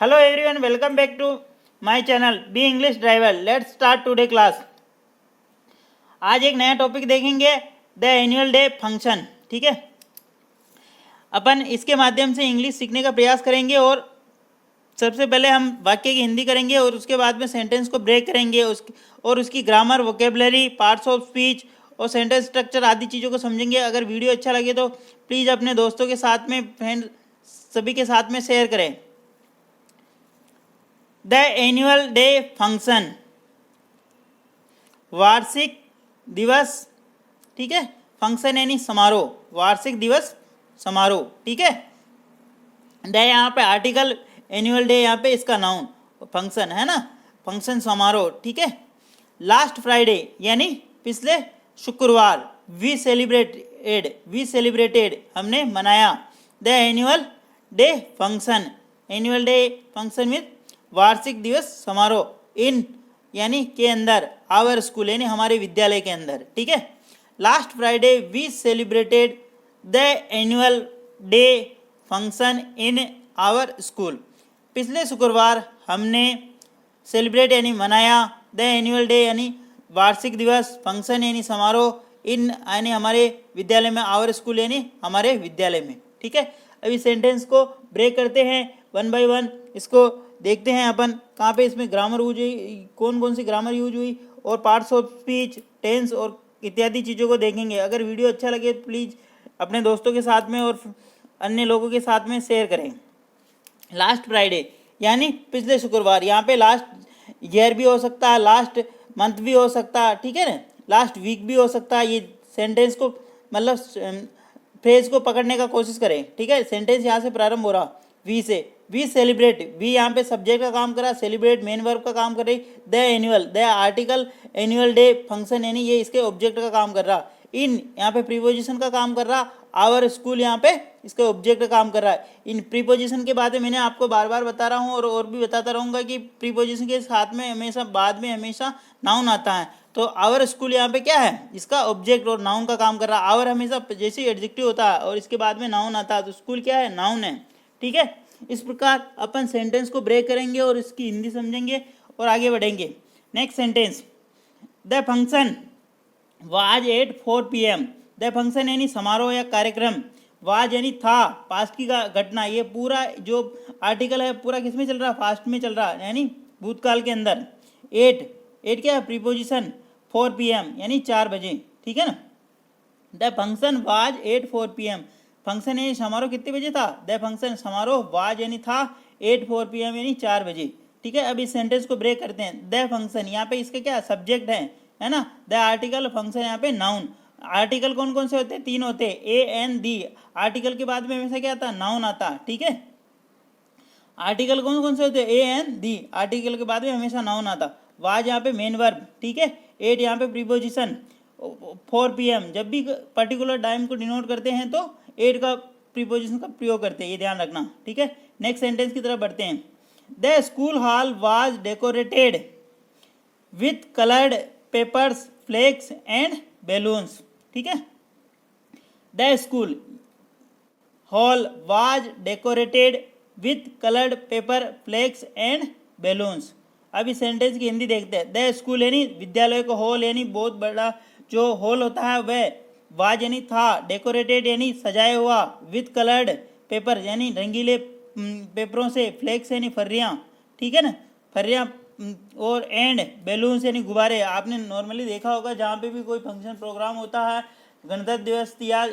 Hello everyone, welcome back to my channel B English driver. Let's start today class. आज एक नया topic देखेंगे, the annual day function. ठीक है, अपन इसके माध्यम से इंग्लिश सीखने का प्रयास करेंगे और सबसे पहले हम वाक्य की हिंदी करेंगे और उसके बाद में सेंटेंस को ब्रेक करेंगे और उसकी grammar, vocabulary, parts of speech और सेंटेंस स्ट्रक्चर आदि चीज़ों को समझेंगे। अगर वीडियो अच्छा लगे तो प्लीज़ अपने दोस्तों के साथ में, फ्रेंड सभी के साथ में शेयर करें। द एनुअल डे फंक्शन, वार्षिक दिवस। ठीक है, फंक्शन यानी समारोह, वार्षिक दिवस समारोह। ठीक है, द यहाँ पे आर्टिकल, एनुअल डे यहाँ पे इसका नाउन, फंक्शन है ना, फंक्शन समारोह। ठीक है, लास्ट फ्राइडे यानी पिछले शुक्रवार, वी सेलिब्रेटेड हमने मनाया the annual day function, annual day function में वार्षिक दिवस समारोह इन यानी के अंदर, आवर स्कूल यानी हमारे विद्यालय के अंदर। ठीक है, last Friday we celebrated the annual day function in our school. पिछले शुक्रवार हमने सेलिब्रेट यानी मनाया, द एनुअल डे यानी वार्षिक दिवस, फंक्शन यानी समारोह, इन यानी हमारे विद्यालय में, आवर स्कूल यानी हमारे विद्यालय में। ठीक है, अभी सेंटेंस को ब्रेक करते हैं वन बाय वन, इसको देखते हैं अपन कहाँ पे इसमें ग्रामर यूज हुई, कौन कौन सी ग्रामर यूज हुई, और पार्ट्स ऑफ स्पीच, टेंस और इत्यादि चीज़ों को देखेंगे। अगर वीडियो अच्छा लगे प्लीज़ अपने दोस्तों के साथ में और अन्य लोगों के साथ में शेयर करें। लास्ट फ्राइडे यानी पिछले शुक्रवार, यहाँ पे लास्ट ईयर भी हो सकता है, लास्ट मंथ भी हो सकता है। ठीक है ना, लास्ट वीक भी हो सकता है। ये सेंटेंस को मतलब फ्रेज को पकड़ने का कोशिश करें। ठीक है, सेंटेंस यहाँ से प्रारंभ हो रहा वी से, वी सेलिब्रेट, वी यहाँ पे सब्जेक्ट का काम कर रहा, सेलिब्रेट मेन वर्ब का काम कर रही, the annual, the article, annual day function यानी ये इसके ऑब्जेक्ट का काम कर रहा, इन यहाँ पे प्रीपोजिशन का काम कर रहा, आवर स्कूल यहाँ पे इसके ऑब्जेक्ट का काम कर रहा है। इन प्रीपोजिशन के बाद में मैंने आपको बार बार बता रहा हूँ और भी बताता रहूँगा कि प्रीपोजिशन के साथ में हमेशा बाद में हमेशा नाउन आता है। तो आवर स्कूल यहाँ पे क्या है, इसका ऑब्जेक्ट और नाउन का काम कर रहा है। आवर हमेशा जैसे एडजेक्टिव होता है और इसके बाद में नाउन आता है, तो स्कूल क्या है, नाउन है। ठीक है, इस प्रकार अपन सेंटेंस को ब्रेक करेंगे और इसकी हिंदी समझेंगे और आगे बढ़ेंगे। Next sentence, the function was at 4 PM। The function यानी समारोह या कार्यक्रम, वाज यानी था, पास्ट की घटना। ये पूरा जो आर्टिकल है पूरा किस में चल रहा है, पास्ट में चल रहा है यानी भूतकाल के अंदर। एट क्या है, प्रीपोजिशन, 4 PM यानी 4 बजे। ठीक है ना, the function was at 4 PM, function यानी समारोह कितने बजे था, द फंक्शन समारोह, वाज यानी था, 8 4 PM यानी 4 बजे। ठीक है, अब इस सेंटेंस को ब्रेक करते हैं। द फंक्शन यहाँ पे इसका क्या सब्जेक्ट है ना, द आर्टिकल, फंक्शन यहाँ पे नाउन। आर्टिकल कौन कौन से होते हैं, 3 होते हैं, ए एन दी। आर्टिकल के बाद में हमेशा क्या आता है, नाउन आता। ठीक है, आर्टिकल कौन कौन से होते हैं, ए एन दी, आर्टिकल के बाद में हमेशा नाउन आता। वाज यहाँ पे मेन वर्ब। ठीक है, 8 यहाँ पे प्रीपोजिशन, 4 PM जब भी पर्टिकुलर टाइम को डिनोट करते हैं तो 8 का प्रीपोजिशन का प्रयोग करते हैं, ये ध्यान रखना। ठीक है, नेक्स्ट सेंटेंस की तरफ बढ़ते हैं। The school hall was decorated with coloured papers, flags and balloons. ठीक है, the school hall was decorated with coloured paper, flags and balloons. अब इस सेंटेंस की हिंदी देखते हैं। द स्कूल यानी विद्यालय का हॉल यानी बहुत बड़ा जो हॉल होता है वह, वाज यानी था, डेकोरेटेड यानी सजाया हुआ, विथ कलर्ड पेपर यानी रंगीले पेपरों से, फ्लैग्स यानी फर्रियाँ। ठीक है ना, फर्रियाँ, और एंड बैलून्स यानी गुब्बारे। आपने नॉर्मली देखा होगा जहाँ पे भी कोई फंक्शन प्रोग्राम होता है, गणतंत्र दिवस या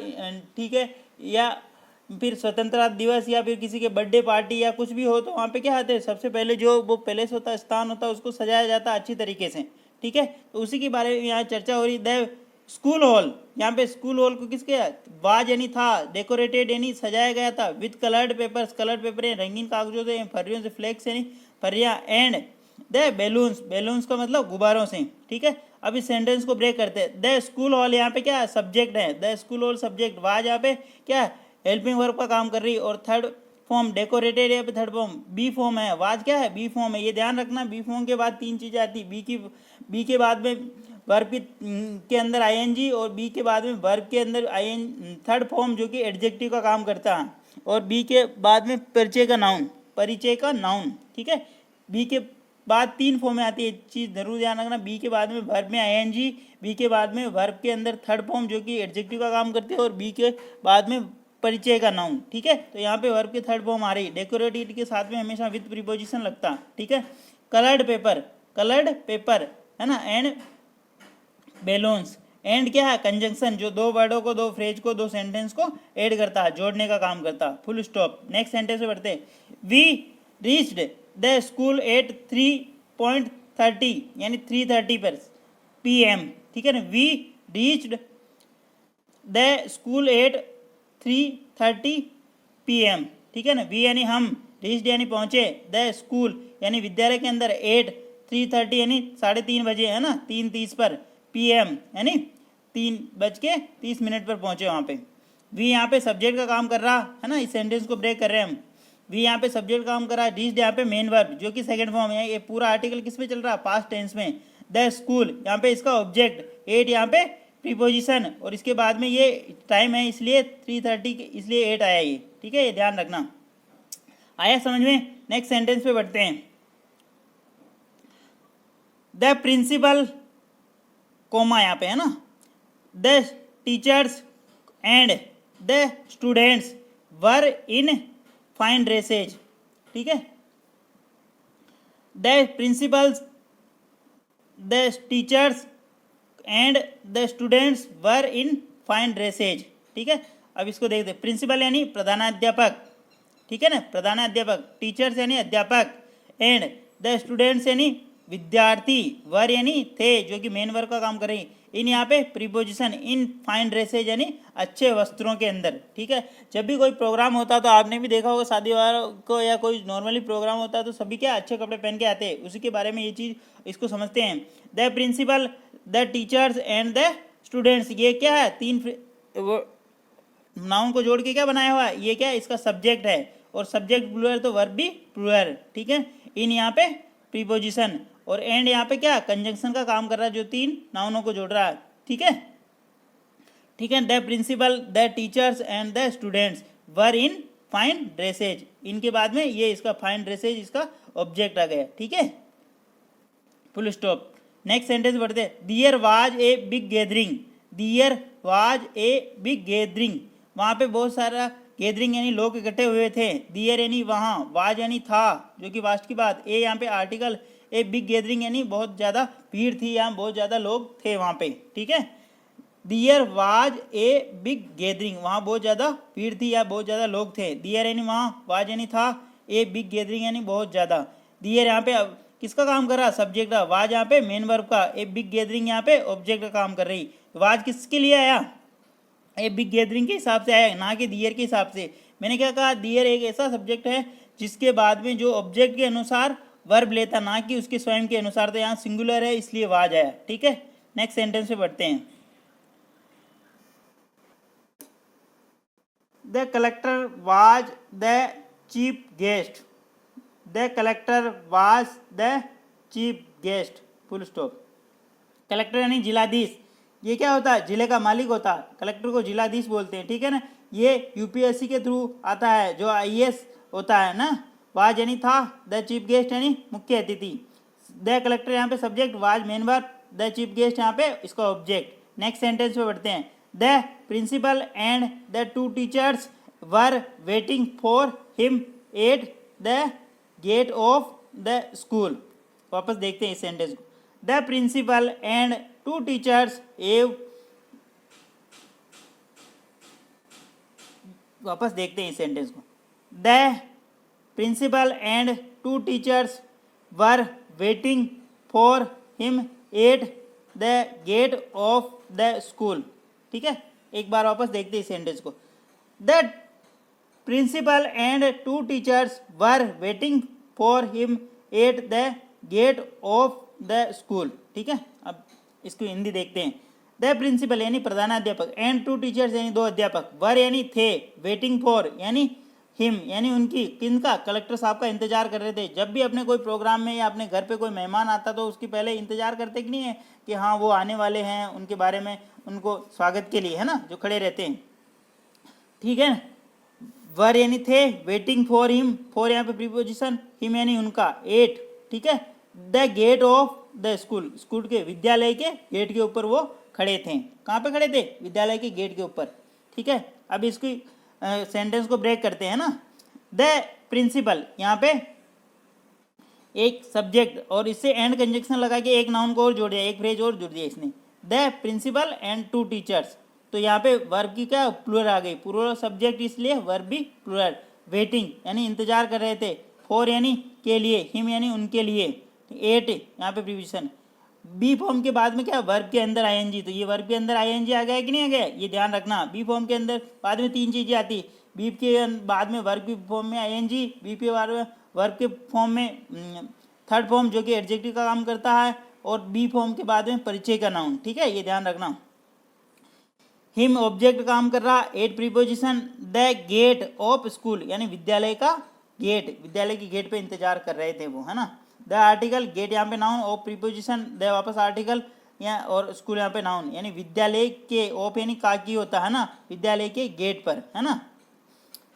ठीक है, या फिर स्वतंत्रता दिवस या फिर किसी के बर्थडे पार्टी या कुछ भी हो, तो वहाँ पे क्या आते हैं, सबसे पहले जो वो पैलेस होता है, स्थान होता है, उसको सजाया जाता है अच्छी तरीके से। ठीक है, तो उसी के बारे में यहाँ चर्चा हो रही। द स्कूल हॉल, यहाँ पे स्कूल हॉल को किसके, वाज यानी था, डेकोरेटेड यानी सजाया गया था, with coloured papers, coloured paper रंगीन कागजों से, फर्रियों से, फ्लैग्स यानी फर्रियाँ, एंड द बैलून्स, बैलून्स का मतलब गुब्बारों से। ठीक है, अब इस सेंटेंस को ब्रेक करते हैं। द स्कूल हॉल यहाँ पे क्या है, सब्जेक्ट है, the school hall subject, was यहाँ पे क्या है, हेल्पिंग वर्ब का काम कर रही है, और थर्ड फॉर्म डेकोरेटेड यहाँ पे थर्ड फॉर्म बी फॉर्म है, वाज क्या है, बी फॉर्म है। ये ध्यान रखना, बी फॉर्म के बाद 3 चीज़ें आती, बी के बाद में वर्ब के अंदर आईएनजी, और बी के बाद में वर्ब के अंदर थर्ड फॉर्म जो कि एडजेक्टिव का काम करता है, और बी के बाद में परिचय का नाउन। परिचय का नाउन, ठीक है। बी के बाद 3 फॉर्म में आती है, चीज़ जरूर ध्यान रखना। बी के बाद में वर्ब में आईएनजी, बी के बाद में वर्ब के अंदर थर्ड फॉर्म जो कि एडजेक्टिव का काम करती है, और बी के बाद में परिचय का नाउन, ठीक है। तो यहाँ पे वर्ब के थर्ड फॉर्म आ रही, डेकोरेटिव के साथ में हमेशा विद प्रीपोजिशन लगता, ठीक है। कलर्ड पेपर है ना, एंड बैलून्स, एंड क्या है, कंजंक्शन, जो दो वर्डों को, दो फ्रेज को, दो सेंटेंस को ऐड करता है, जोड़ने का काम करता है। Full stop. नेक्स्ट सेंटेंस में बढ़ते हैं। We reached the school at 3:30 यानी 3:30 पर PM, ठीक है ना। We reached the school at 3:30 PM, ठीक है ना। वी यानी हम, रीच्ड यानी पहुंचे, द स्कूल यानी विद्यालय के अंदर, 3:30 यानी 3:30 बजे, है ना, 3:30 पर, PM यानी 3:30 पर पहुंचे वहाँ पे। वी यहाँ पे सब्जेक्ट का काम कर रहा है ना, इस सेंटेंस को ब्रेक कर रहे हैं हम। वी यहाँ पे सब्जेक्ट का काम कर रहा है, रीच्ड यहाँ पे मेन वर्ब जो कि सेकंड फॉर्म है। ये पूरा आर्टिकल किस में चल रहा है, पास्ट टेंस में। द स्कूल यहाँ पे इसका ऑब्जेक्ट, 8 यहाँ पे प्रीपोजिशन, और इसके बाद में ये टाइम है इसलिए 3:30 इसलिए 8 आया ये, ठीक है, ये ध्यान रखना। आया समझ में। नेक्स्ट सेंटेंस पे बढ़ते हैं। द प्रिंसिपल, कोमा यहाँ पे है ना, the teachers and the students were in fine dresses, ठीक है। The principals, the teachers and the students were in fine dresses, ठीक है। अब इसको देखते, प्रिंसिपल यानी प्रधानाध्यापक, ठीक है ना, प्रधानाध्यापक। टीचर्स यानी अध्यापक, एंड द स्टूडेंट्स यानी विद्यार्थी, वर यानी थे जो कि मेन वर्ब का काम कर रही। इन यहाँ पे प्रीपोजिशन, इन फाइन ड्रेसेज यानी अच्छे वस्त्रों के अंदर, ठीक है। जब भी कोई प्रोग्राम होता तो आपने भी देखा होगा, शादी वालों को या कोई नॉर्मली प्रोग्राम होता है तो सभी क्या अच्छे कपड़े पहन के आते हैं, उसी के बारे में ये चीज़ इसको समझते हैं। The principal, the teachers and the students, ये क्या है, 3 नाउन को जोड़ के क्या बनाया हुआ है, ये क्या है, इसका सब्जेक्ट है, और सब्जेक्ट प्लूरल तो वर्ब भी प्लूरल, ठीक है। इन यहाँ पे प्रीपोजिशन, और एंड यहाँ पे क्या, कंजंक्शन का काम कर रहा है, जो 3 नाउनों को जोड़ रहा है, ठीक है, ठीक है। The principal, the teachers and the students were in fine dresses, इनके बाद में ये इसका फाइन ड्रेसेज इसका ऑब्जेक्ट आ गया, ठीक है। Full stop. नेक्स्ट सेंटेंस बढ़ते हैं। There was a big gathering, there was a big gathering, वहाँ पे बहुत सारा गैदरिंग यानी लोग इकट्ठे हुए थे। दियर यानी वहाँ, वाज यानी था, जो कि वास्ट की बात। ए यहाँ पे आर्टिकल, ए बिग गैदरिंग यानी बहुत ज़्यादा भीड़ थी, यहाँ बहुत ज़्यादा लोग थे वहाँ पे, ठीक है। दियर वाज ए बिग गैदरिंग, वहाँ बहुत ज़्यादा भीड़ थी या बहुत ज़्यादा लोग थे। दियर यानी वहाँ, वाज यानी था, ए बिग गैदरिंग यानी बहुत ज़्यादा। दियर यहाँ पे अब किसका काम कर रहा, सब्जेक्ट का। वाज यहाँ पे मेन वर्ब का, ए बिग गैदरिंग यहाँ पे ऑब्जेक्ट का काम कर रही। वाज किसके लिए आया, ए बिग गैदरिंग के हिसाब से आया, ना कि दियर के हिसाब से। मैंने क्या कहा, दियर एक ऐसा सब्जेक्ट है जिसके बाद में जो ऑब्जेक्ट के अनुसार वर्ब लेता, ना कि उसके स्वयं के अनुसार। तो यहाँ सिंगुलर है इसलिए वाज आया, ठीक है। नेक्स्ट सेंटेंस पे बढ़ते हैं। The collector was the chief guest, the collector was the chief guest, full stop. Collector यानी जिलाधीश, ये क्या होता है, जिले का मालिक होता है, कलेक्टर को जिलाधीश बोलते हैं, ठीक है ना। ये यूपीएससी के थ्रू आता है, जो आईएएस होता है ना। वाज यानी था, द चीफ गेस्ट यानी मुख्य अतिथि। द कलेक्टर यहाँ पे subject, was main verb, the chief guest यहाँ पे इसका ऑब्जेक्ट। नेक्स्ट सेंटेंस पे बढ़ते हैं। The principal and the 2 teachers were waiting for him at the gate of the school. वापस देखते हैं इस सेंटेंस को। द प्रिंसिपल एंड 2 टीचर्स वापस देखते हैं इस सेंटेंस को। The principal and 2 teachers were waiting for him at the gate of the school, ठीक है। एक बार वापस देखते हैं इस सेंटेंस को। The principal and 2 teachers were waiting for him at the gate of the school, ठीक है। अब इसको हिंदी देखते हैं। द प्रिंसिपल यानी प्रधानाध्यापक, एंड 2 टीचर्स यानी 2 अध्यापक, वर यानी थे, वेटिंग फॉर यानी हिम यानी उनकी, किनका, कलेक्टर साहब का इंतजार कर रहे थे। जब भी अपने कोई प्रोग्राम में या अपने घर पे कोई मेहमान आता तो उसकी पहले इंतजार करते कि नहीं है कि हाँ वो आने वाले हैं, उनके बारे में उनको स्वागत के लिए, है ना, जो खड़े रहते हैं, ठीक है। वर यानी थे, वेटिंग फॉर हिम, फॉर यहाँ पे प्रीपोजिशन, हिम यानी उनका, एट, ठीक है। The gate of the school, school के, विद्यालय के गेट के ऊपर वो खड़े थे। कहाँ पे खड़े थे? विद्यालय के गेट के ऊपर, ठीक है। अब इसकी सेंटेंस को ब्रेक करते हैं ना। द प्रिंसिपल, यहाँ पे एक सब्जेक्ट और इससे एंड कंजक्शन लगा के एक नाउन को और जोड़ दिया, एक फ्रेज और जोड़ दिया इसने, the principal and two teachers. तो यहाँ पे वर्ब की क्या प्लूरल आ गई, प्लूरल सब्जेक्ट इसलिए वर्ब भी प्लूरल। वेटिंग यानी इंतजार कर रहे थे, फॉर यानी के लिए, हिम यानी उनके लिए, एट यहाँ पे प्रीपोजिशन। बी फॉर्म के बाद में क्या, वर्ब के अंदर आईएनजी, तो ये वर्ब के अंदर आईएनजी आ गया कि नहीं आ गया, ये ध्यान रखना। बी फॉर्म के अंदर बाद में तीन चीजें आती, बी के बाद में वर्ब के फॉर्म में आईएनजी, बी के बाद में वर्ब के फॉर्म में थर्ड फॉर्म जो कि एडजेक्टिव का काम करता है, और बी फॉर्म के बाद में परिचय का नाउन, ठीक है, ये ध्यान रखना। हिम ऑब्जेक्ट काम कर रहा, at preposition, the gate of school यानी विद्यालय का गेट, विद्यालय के गेट पे इंतजार कर रहे थे वो, है ना। द आर्टिकल, गेट यहाँ पे नाउन, ऑफ प्रीपोजिशन, द वापस आर्टिकल या और स्कूल यहाँ पे नाउन, यानी विद्यालय के, ऑफ यानी का की होता है ना, विद्यालय के गेट पर, है ना,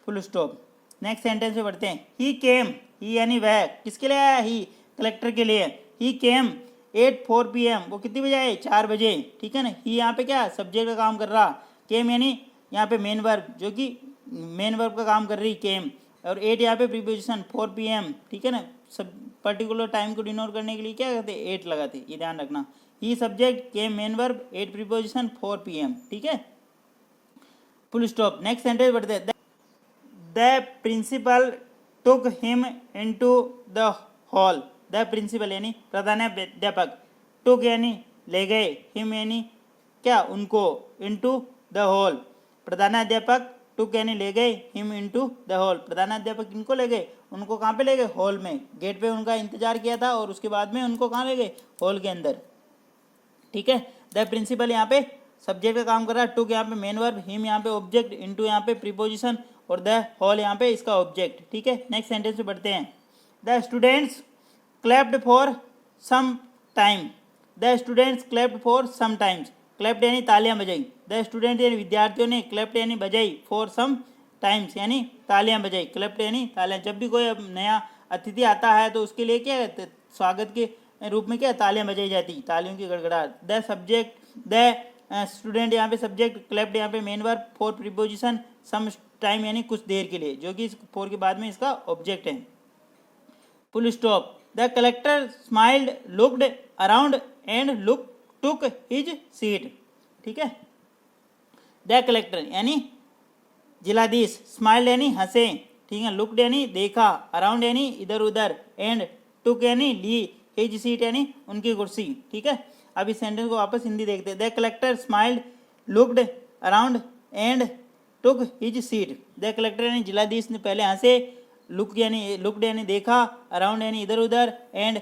फुल स्टॉप। नेक्स्ट सेंटेंस पे बढ़ते हैं। ही केम, ही यानी वह, किसके लिए आया, ही कलेक्टर के लिए। ही केम एट 4 PM, वो कितनी बजे आए, 4 बजे, ठीक है ना। ही यहाँ पे क्या सब्जेक्ट का काम कर रहा, केम यानी यहाँ पे मेन वर्ब, जो कि मेन वर्ब का काम कर रही केम, और 8 यहाँ पे प्रीपोजिशन, 4 PM, ठीक है ना। सब पर्टिकुलर टाइम को डिनोट करने के लिए क्या करते, 8 लगाते, ये ध्यान रखना। ही सब्जेक्ट, केम मेन वर्ब, 8 प्रीपोजिशन, 4 PM, ठीक है, फुल स्टॉप। नेक्स्ट सेंटेंस बढ़ते हैं। The principal took him into the hall, the principal यानी प्रधानाध्यापक, टुक यानी ले गए, हिम यानी क्या उनको, इनटू द हॉल, प्रधानाध्यापक टुक यानी ले गए, हिम इनटू द हॉल, प्रधानाध्यापक इनको ले गए, उनको कहाँ पे ले गए, हॉल में, गेट पे उनका इंतजार किया था और उसके बाद में उनको कहाँ ले गए, हॉल के अंदर, ठीक है। द प्रिंसिपल यहाँ पे सब्जेक्ट का काम कर रहा है, टुक यहाँ पे मेन वर्ब, हिम यहाँ पे ऑब्जेक्ट, इनटू यहाँ पे प्रीपोजिशन, और द हॉल यहाँ पे इसका ऑब्जेक्ट, ठीक है। नेक्स्ट सेंटेंस पे बढ़ते हैं। The students clapped for some time, the students clapped for some times, clapped यानी तालियां बजाई, द स्टूडेंट यानी विद्यार्थियों ने, क्लैप्ड यानी बजाई, फॉर सम टाइम्स यानी तालियां बजाई, क्लैप्ड यानी तालियां। जब भी कोई नया अतिथि आता है तो उसके लिए क्या कहते, स्वागत के रूप में क्या तालियां बजाई जाती, तालियों की गड़गड़ाहट। द सब्जेक्ट, द स्टूडेंट यहाँ पे सब्जेक्ट, क्लैप्ड यहाँ पे main verb, for preposition, some time यानी कुछ देर के लिए, जो कि फॉर के बाद में इसका ऑब्जेक्ट है, full stop. The collector smiled, looked around and took his seat, ठीक है। द कलेक्टर यानी जिलाधीश, स्माइल्ड यानी हंसे, ठीक है, लुक्ड यानी देखा, अराउंड यानी इधर उधर, एंड टुक यानी ली, हिज सीट यानी उनकी कुर्सी, ठीक है। अब इस सेंटेंस को वापस हिंदी देखते हैं। The collector smiled, looked around and took his seat, the collector यानी जिलाधीश ने पहले हंसे, लुक्ड यानी देखा, अराउंड यानी इधर उधर, एंड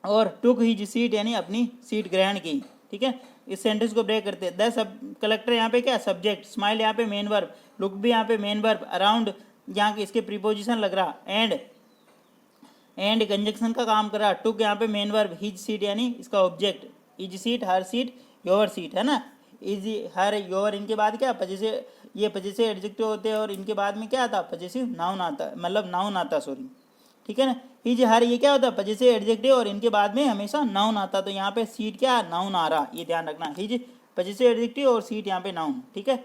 और टुक हिज सीट यानी अपनी सीट ग्रहण की, ठीक है। इस सेंटेंस को ब्रेक करते हैं। द सब कलेक्टर यहाँ पे क्या सब्जेक्ट, स्माइल यहाँ पे मेन वर्ब, लुक भी यहाँ पे मेन वर्ब, अराउंड यहाँ इसके प्रीपोजिशन लग रहा, एंड कंजक्शन का काम कर रहा, टुक यहाँ पे मेन वर्ब, हिज सीट यानी इसका object, his seat, her seat, your seat, है ना। इज, हर, योर, इनके बाद क्या पजेसिव, ये पजेसिव एडजेक्टिव होते हैं, और इनके बाद में क्या आता, पजेसिव नाउन आता, मतलब नाउन आता, सॉरी, ठीक है ना। हिज, हर, ये क्या होता है पजेसिव एडजेक्टिव, और इनके बाद में हमेशा नाउन आता, तो यहाँ पे सीट क्या नाउन आ रहा, ये ध्यान रखना। हिज पजेसिव एडजेक्टिव और सीट यहाँ पे नाउन, ठीक है।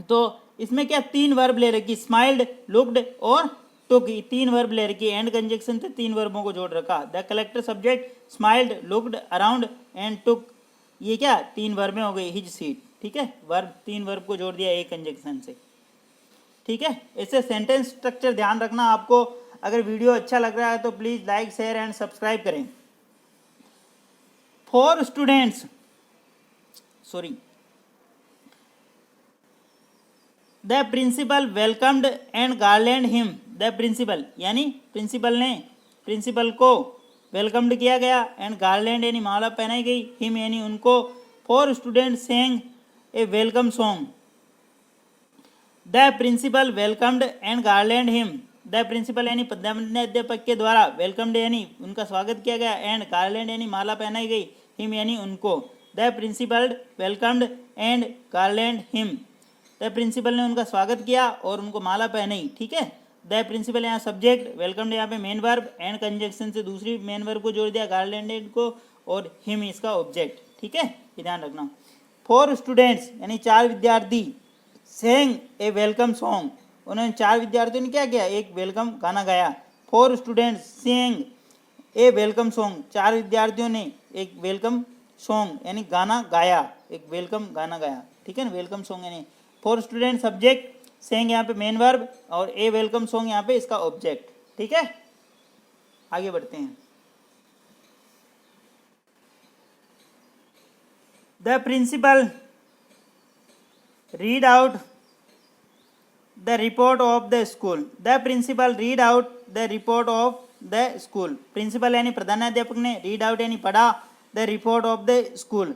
तो इसमें क्या तीन वर्ब ले रखी, स्माइल्ड, लुक्ड और टुक, तीन वर्ब ले रखी, एंड कंजक्शन से तीन वर्बों को जोड़ रखा। The collector subject, smiled, looked around and took, ये क्या तीन वर्बें हो गई, हिज सीट, ठीक है। वर्ब, तीन वर्ब को जोड़ दिया एक कंजक्शन से, ठीक है। इससे सेंटेंस स्ट्रक्चर ध्यान रखना आपको। अगर वीडियो अच्छा लग रहा है तो please like, share and subscribe करें। For students, sorry, the principal welcomed and garland him, the principal यानी प्रिंसिपल ने, प्रिंसिपल को वेलकम्ड किया गया, एंड गार्लैंड यानी माला पहनाई गई, हिम यानी उनको, for student sang a welcome song, the principal welcomed and garland him, the principal यानी प्रधानाध्यापक के द्वारा, वेलकम्ड यानी उनका स्वागत किया गया, एंड गार्लैंड यानी माला पहनाई गई, हिम यानी उनको। The principal welcomed and garland him, the principal ने उनका स्वागत किया और उनको माला पहनाई, ठीक है। द प्रिंसिपल यहाँ सब्जेक्ट, वेलकम यहाँ पे मेन वर्ब, एंड कंजंक्शन से दूसरी मेन वर्ब को जोड़ दिया गार्लैंडेड को, और हिम इसका ऑब्जेक्ट, ठीक है, ये ध्यान रखना। 4 स्टूडेंट्स यानी 4 विद्यार्थी सेंग ए वेलकम सॉन्ग, उन्होंने 4 विद्यार्थियों ने क्या किया, एक वेलकम गाना गाया। 4 students Seng a welcome song, 4 विद्यार्थियों ने एक वेलकम सॉन्ग यानी गाना गाया, एक वेलकम गाना गाया, ठीक है ना, वेलकम सॉन्ग यानी। 4 स्टूडेंट सब्जेक्ट, सेंग यहाँ पे मेन वर्ब, और ए वेलकम सॉन्ग यहाँ पे इसका ऑब्जेक्ट, ठीक है। आगे बढ़ते हैं। The principal read out the report of the school, the principal read out the report of the school, principal यानी प्रधानाध्यापक ने रीड आउट यानी पढ़ा the report of the school.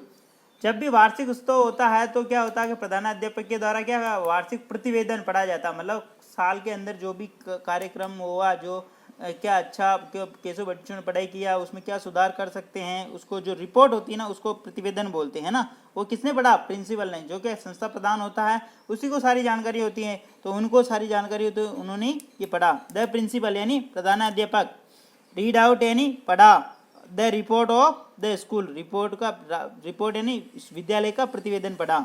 जब भी वार्षिक उत्सव होता है तो क्या होता है कि प्रधानाध्यापक के द्वारा क्या वार्षिक प्रतिवेदन पढ़ा जाता है, मतलब साल के अंदर जो भी कार्यक्रम हुआ, जो क्या अच्छा कैसे बच्चों ने पढ़ाई किया, उसमें क्या सुधार कर सकते हैं, उसको जो रिपोर्ट होती है ना उसको प्रतिवेदन बोलते हैं ना। वो किसने पढ़ा, प्रिंसिपल ने, जो कि संस्था प्रधान होता है उसी को सारी जानकारी होती है, तो उनको सारी जानकारी होती है, उन्होंने ये पढ़ा। द प्रिंसिपल यानी प्रधानाध्यापक, रीड आउट यानी पढ़ा, the report of the school, report यानी विद्यालय का प्रतिवेदन पढ़ा।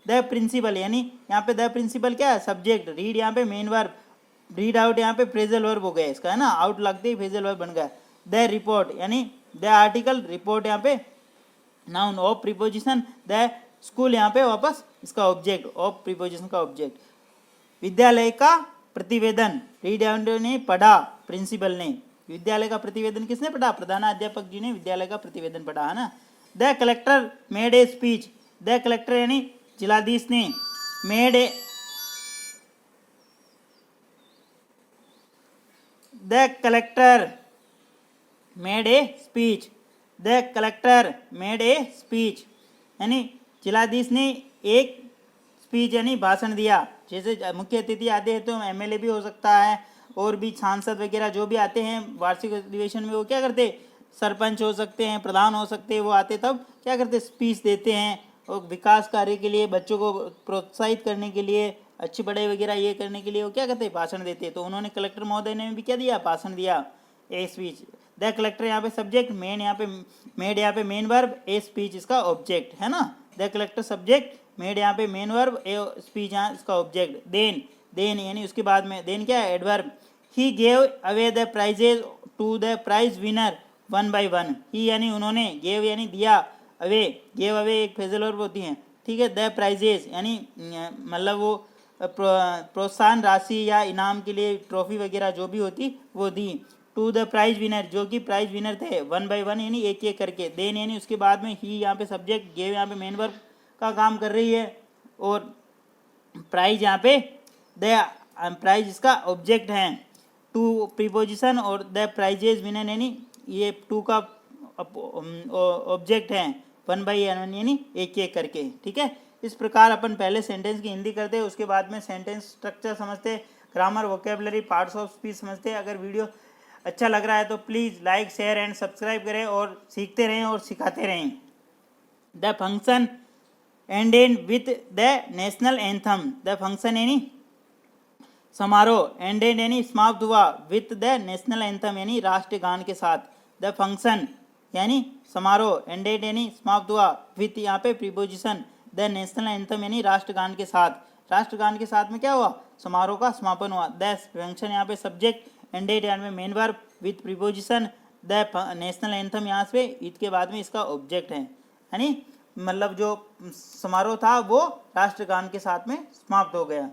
द प्रिंसिपल यानी यहाँ पे द प्रिंसिपल क्या है, सब्जेक्ट, रीड यहाँ पे मेन वर्ब, रीड आउट यहाँ पे फ्रेजल वर्ब हो गया इसका, है ना, आउट लगते ही फ्रेजल वर्ब बन गया। द रिपोर्ट यानी द आर्टिकल, रिपोर्ट यहाँ पे noun, of preposition, the school यहाँ पे वापस इसका ऑब्जेक्ट, ऑफ प्रीपोजिशन का ऑब्जेक्ट। विद्यालय का प्रतिवेदन, रीड आउट ने पढ़ा प्रिंसिपल ने, विद्यालय का प्रतिवेदन किसने पढ़ा, प्रधानाध्यापक जी ने विद्यालय का प्रतिवेदन पढ़ा, है ना। The collector made a speech, the collector यानी जिलाधीश ने, made a, the collector made a speech, the collector made a speech यानी जिलाधीश ने एक स्पीच यानी भाषण दिया। जैसे मुख्य अतिथि आते हैं तो एमएलए भी हो सकता है, और भी सांसद वगैरह जो भी आते हैं वार्षिक अधिवेशन में, वो क्या करते, सरपंच हो सकते हैं, प्रधान हो सकते हैं, वो आते तब क्या करते, स्पीच देते हैं, और विकास कार्य के लिए, बच्चों को प्रोत्साहित करने के लिए, अच्छी पढ़ाई वगैरह ये करने के लिए वो क्या करते हैं, भाषण देते हैं। तो उन्होंने कलेक्टर महोदय ने भी क्या दिया, भाषण दिया, ए स्पीच। द कलेक्टर यहाँ पे सब्जेक्ट, मेन यहाँ पे मेड यहाँ पे मेन वर्ब, ए स्पीच इसका ऑब्जेक्ट, है ना। द कलेक्टर सब्जेक्ट, मेड यहाँ पे मेन वर्ब, ए स्पीच यहाँ इसका ऑब्जेक्ट। देन यानी उसके बाद में, देन क्या है, adverb. He gave away the prizes to the prize winner 1 by 1, he यानी उन्होंने, गेव यानी दिया, अवे, गेव अवे एक फ्रेजल वर्ब होती हैं, ठीक है। द प्राइजेज यानी मतलब वो प्रोत्साहन राशि या इनाम के लिए ट्रॉफी वगैरह जो भी होती वो दी। टू द प्राइज विनर, जो कि प्राइज विनर थे, 1 by 1 यानी एक एक करके। देन यानी उसके बाद में, ही यहाँ पे सब्जेक्ट, गेव यहाँ पे मेन वर्ब का काम कर रही है, और प्राइज यहाँ पे द प्राइज इसका ऑब्जेक्ट है। टू प्रीपोजिशन और द प्राइजेज विनर यानी ये टू का ऑब्जेक्ट है, 1 by 1 यानी एक एक करके, ठीक है। इस प्रकार अपन पहले सेंटेंस की हिंदी करते हैं, उसके बाद में सेंटेंस स्ट्रक्चर समझते, grammar, vocabulary, parts of speech समझते। अगर वीडियो अच्छा लग रहा है तो please like, share and subscribe करें, और सीखते रहें और सिखाते रहें। The function ended with the national anthem, the function यानी समारोह, एंडेड यानी समाप्त हुआ, विथ द नेशनल एंथम यानी राष्ट्रीय गान के साथ। द फंक्शन यानी समारोह, एंडेड यानी समाप्त हुआ, विथ यहाँ पे प्रीपोजिशन, द नेशनल एंथम यानी राष्ट्रगान के साथ। राष्ट्रगान के साथ में क्या हुआ, समारोह का समापन हुआ। द फंक्शन यहाँ पे सब्जेक्ट, एंडेड यहाँ पे main verb, with preposition, the national anthem यहाँ से इसके बाद में इसका ऑब्जेक्ट है, यानी मतलब जो समारोह था वो राष्ट्रगान के साथ में समाप्त हो गया।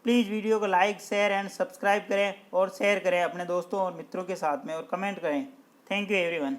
प्लीज़ वीडियो को लाइक, शेयर एंड सब्सक्राइब करें, और शेयर करें अपने दोस्तों और मित्रों के साथ में, और कमेंट करें। Thank you everyone.